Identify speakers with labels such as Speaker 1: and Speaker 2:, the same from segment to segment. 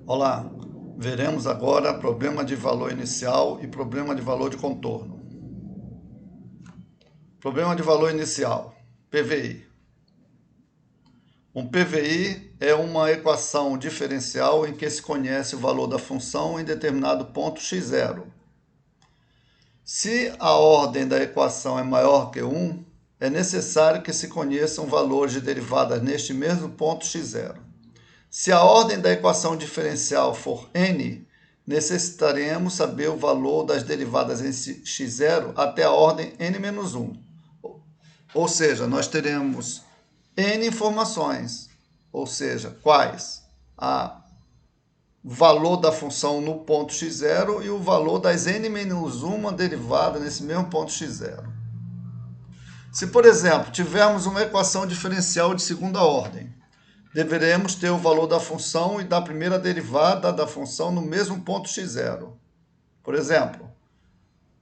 Speaker 1: Olá, veremos agora problema de valor inicial e problema de valor de contorno. Problema de valor inicial, PVI. Um PVI é uma equação diferencial em que se conhece o valor da função em determinado ponto x0. Se a ordem da equação é maior que 1, é necessário que se conheçam valores de derivadas neste mesmo ponto x0. Se a ordem da equação diferencial for n, necessitaremos saber o valor das derivadas em x0 até a ordem n-1. Ou seja, nós teremos n informações, ou seja, quais? O valor da função no ponto x0 e o valor das n-1 derivadas nesse mesmo ponto x0. Se, por exemplo, tivermos uma equação diferencial de segunda ordem, deveremos ter o valor da função e da primeira derivada da função no mesmo ponto x0. Por exemplo,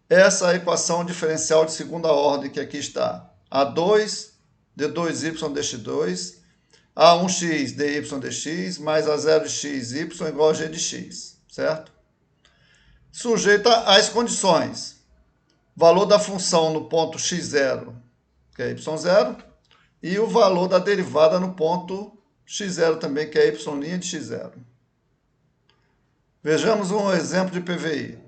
Speaker 1: essa equação diferencial de segunda ordem que aqui está, a2 d2y dx2, a1x dy dx, mais a0x y igual a g de x, certo? Sujeita às condições. Valor da função no ponto x0, que é y0, e o valor da derivada no ponto x0 também, que é y' de x0. Vejamos um exemplo de PVI.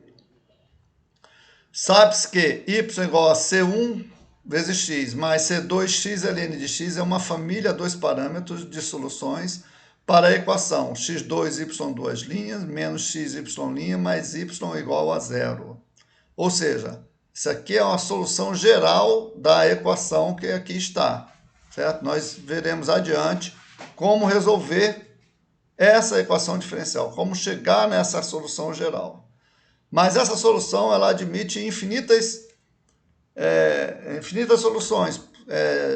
Speaker 1: Sabe-se que y igual a c1 vezes x mais c2x ln de x é uma família a dois parâmetros de soluções para a equação x2y2' menos xy' mais y igual a zero. Ou seja, isso aqui é uma solução geral da equação que aqui está, certo? Nós veremos adiante como resolver essa equação diferencial, como chegar nessa solução geral. Mas essa solução ela admite infinitas soluções,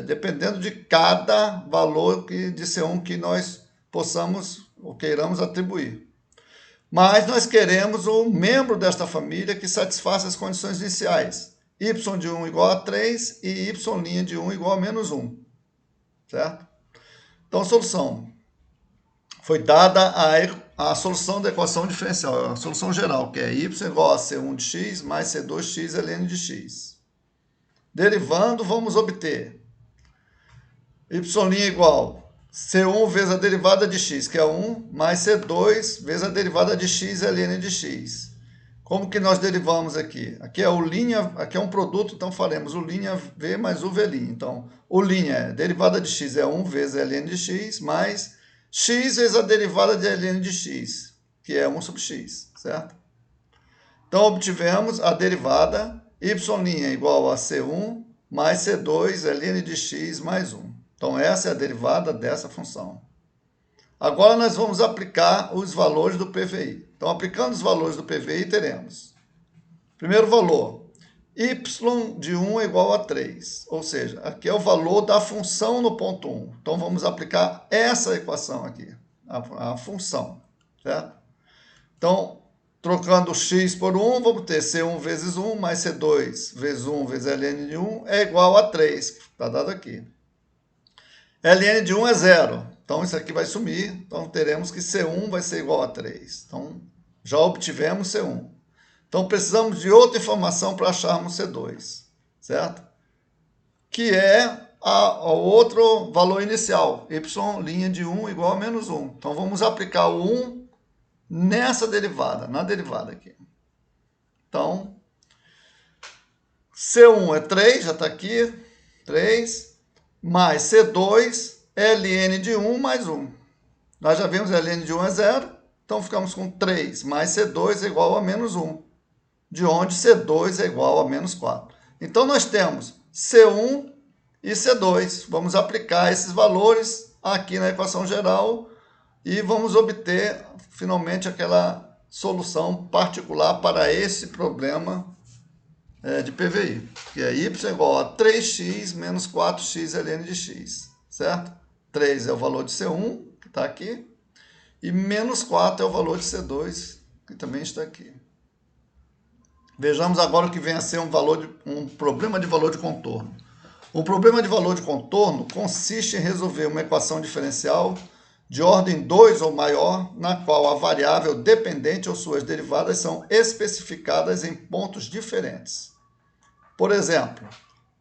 Speaker 1: dependendo de cada valor de C1 que nós possamos ou queiramos atribuir. Mas nós queremos um membro desta família que satisfaça as condições iniciais. Y de 1 igual a 3 e y' de 1 igual a menos 1. Certo? Então, solução. Foi dada a solução da equação diferencial, a solução geral, que é y igual a c1 de x mais c2x ln de x. Derivando, vamos obter y' igual c1 vezes a derivada de x, que é 1, mais c2 vezes a derivada de x ln de x. Como que nós derivamos aqui? Aqui é o linha, aqui é um produto, então faremos o linha v mais o v'. Então, o linha derivada de x é 1 vezes ln de x, mais x vezes a derivada de ln de x, que é 1 sobre x, certo? Então, obtivemos a derivada y' igual a c1 mais c2 ln de x mais 1. Então, essa é a derivada dessa função. Agora, nós vamos aplicar os valores do PVI. Então, aplicando os valores do PVI, teremos. Primeiro valor, y de 1 é igual a 3. Ou seja, aqui é o valor da função no ponto 1. Então, vamos aplicar essa equação aqui, a função, certo? Então, trocando x por 1, vamos ter c1 vezes 1 mais c2 vezes 1 vezes ln de 1 é igual a 3, que está dado aqui. ln de 1 é 0. Então, isso aqui vai sumir. Então, teremos que C1 vai ser igual a 3. Então, já obtivemos C1. Então, precisamos de outra informação para acharmos C2, certo? Que é o outro valor inicial, y' de 1 igual a menos 1. Então, vamos aplicar o 1 nessa derivada, na derivada aqui. Então, C1 é 3, já está aqui, 3, mais C2, ln de 1 mais 1. Nós já vimos ln de 1 é 0, então ficamos com 3 mais C2 é igual a menos 1, de onde C2 é igual a menos 4. Então, nós temos C1 e C2. Vamos aplicar esses valores aqui na equação geral e vamos obter, finalmente, aquela solução particular para esse problema de PVI, que é y igual a 3x menos 4x ln de x, certo? 3 é o valor de C1, que está aqui, e menos 4 é o valor de C2, que também está aqui. Vejamos agora o que vem a ser um problema de valor de contorno. Um problema de valor de contorno consiste em resolver uma equação diferencial de ordem 2 ou maior, na qual a variável dependente ou suas derivadas são especificadas em pontos diferentes. Por exemplo,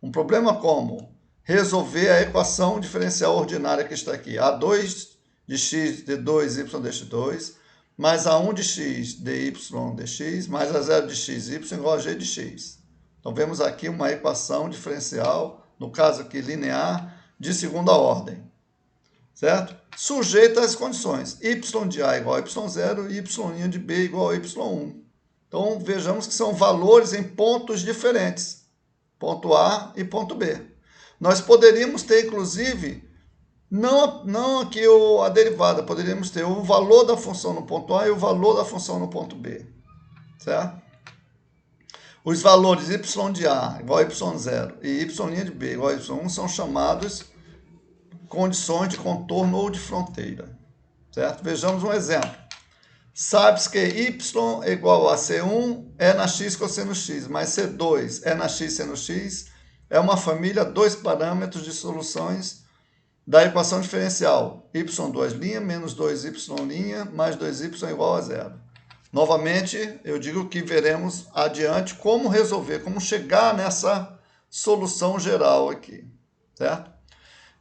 Speaker 1: um problema como resolver a equação diferencial ordinária que está aqui, A2 de x de 2y dx2, mais A1 de x dy dx, mais A0 de xy igual a g de x. Então, vemos aqui uma equação diferencial, no caso aqui linear, de segunda ordem, certo? Sujeita às condições, y de A igual a y0 e y' de B igual a y1. Então, vejamos que são valores em pontos diferentes, ponto A e ponto B. Nós poderíamos ter, inclusive, não aqui a derivada, poderíamos ter o valor da função no ponto A e o valor da função no ponto B, certo? Os valores y de A igual a y0 e y' de B igual a y1 são chamados condições de contorno ou de fronteira, certo? Vejamos um exemplo. Sabe-se que y é igual a C1 é na x cosseno x, mais C2 é na x seno x, é uma família 2 parâmetros de soluções da equação diferencial y2' menos 2y' mais 2y igual a 0. Novamente, eu digo que veremos adiante como resolver, como chegar nessa solução geral aqui, certo?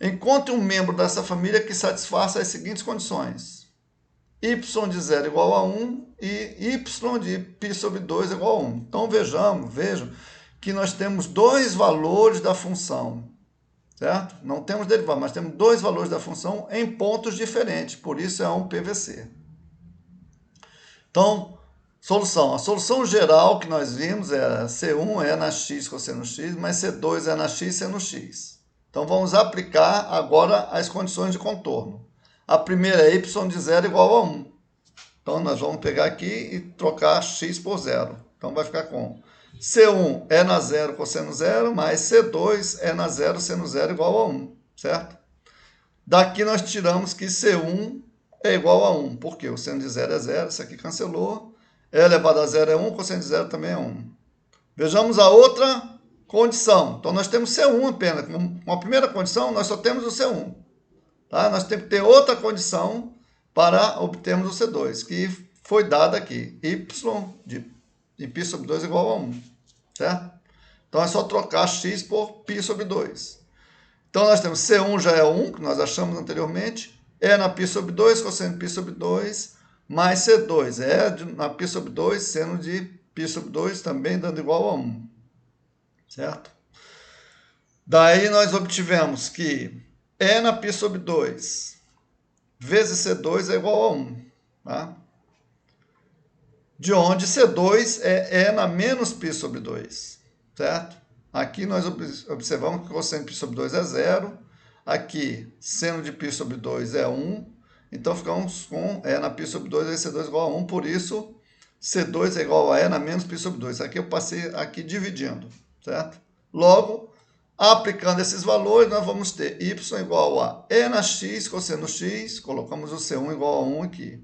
Speaker 1: Encontre um membro dessa família que satisfaça as seguintes condições. Y de 0 igual a 1 e y de π sobre 2 igual a 1. Então, vejam que nós temos dois valores da função, certo? Não temos derivada, mas temos dois valores da função em pontos diferentes, por isso é um PVC. Então, solução. A solução geral que nós vimos era C1 é na x cosseno x, mais C2 é na x seno x. Então, vamos aplicar agora as condições de contorno. A primeira é y de 0 igual a 1. Então, nós vamos pegar aqui e trocar x por 0. Então, vai ficar com C1 é na 0 cosseno 0, mais C2 é na 0 seno 0 igual a 1, certo? Daqui nós tiramos que C1 é igual a 1, porque o seno de 0 é 0, isso aqui cancelou. E elevado a 0 é 1, cosseno de 0 também é 1. Vejamos a outra condição. Então, nós temos C1 apenas. Com a primeira condição, nós só temos o C1. Tá? Nós temos que ter outra condição para obtermos o C2, que foi dada aqui. Y de π sobre 2 igual a 1. Certo? Então, é só trocar x por π sobre 2. Então, nós temos C1 já é 1, que nós achamos anteriormente. É na π sobre 2, cosseno de π sobre 2, mais C2. Na π sobre 2, seno de π sobre 2, também dando igual a 1. Certo? Daí, nós obtivemos que E na π sobre 2 vezes C2 é igual a 1. Tá? De onde C2 é E na menos π sobre 2. Certo? Aqui nós observamos que cosseno de π sobre 2 é 0. Aqui, seno de π sobre 2 é 1. Então, ficamos com E na π sobre 2 vezes C2 igual a 1. Por isso, C2 é igual a E na menos π sobre 2. Aqui eu passei aqui dividindo. Certo? Logo, aplicando esses valores, nós vamos ter y igual a E na x cosseno x. Colocamos o C1 igual a 1 aqui.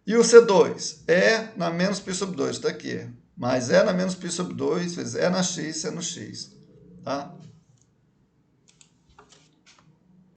Speaker 1: E o C2, E na menos π sobre 2, está aqui. Mais E na menos π sobre 2 vezes E na x seno x. Tá?